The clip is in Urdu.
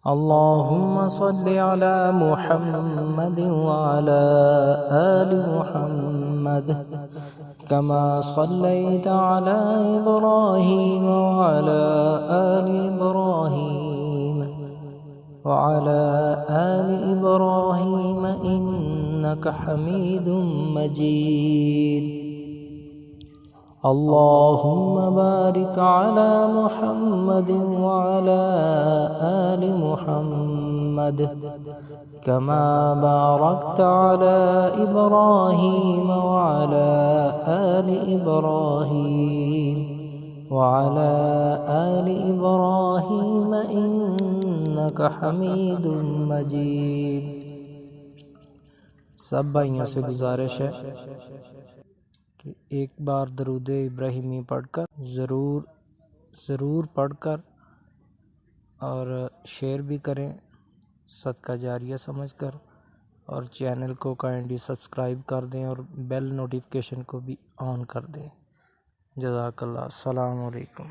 اللهم صل على محمد وعلى آل محمد كما صليت على إبراهيم وعلى آل إبراهيم وعلى آل إبراهيم إنك حميد مجيد. اللهم بارك على محمد وعلى آل محمد كما باركت على إبراهيم وعلى آل إبراهيم وعلى آل إبراهيم إنك حميد مجيد. سب بھائیوں سے گزارش ہے کہ ایک بار درود ابراہیمی پڑھ کر ضرور پڑھ کر اور شیئر بھی کریں صدقہ جاریہ سمجھ کر، اور چینل کو کائنڈلی سبسکرائب کر دیں اور بیل نوٹیفیکیشن کو بھی آن کر دیں. جزاک اللہ. السلام علیکم.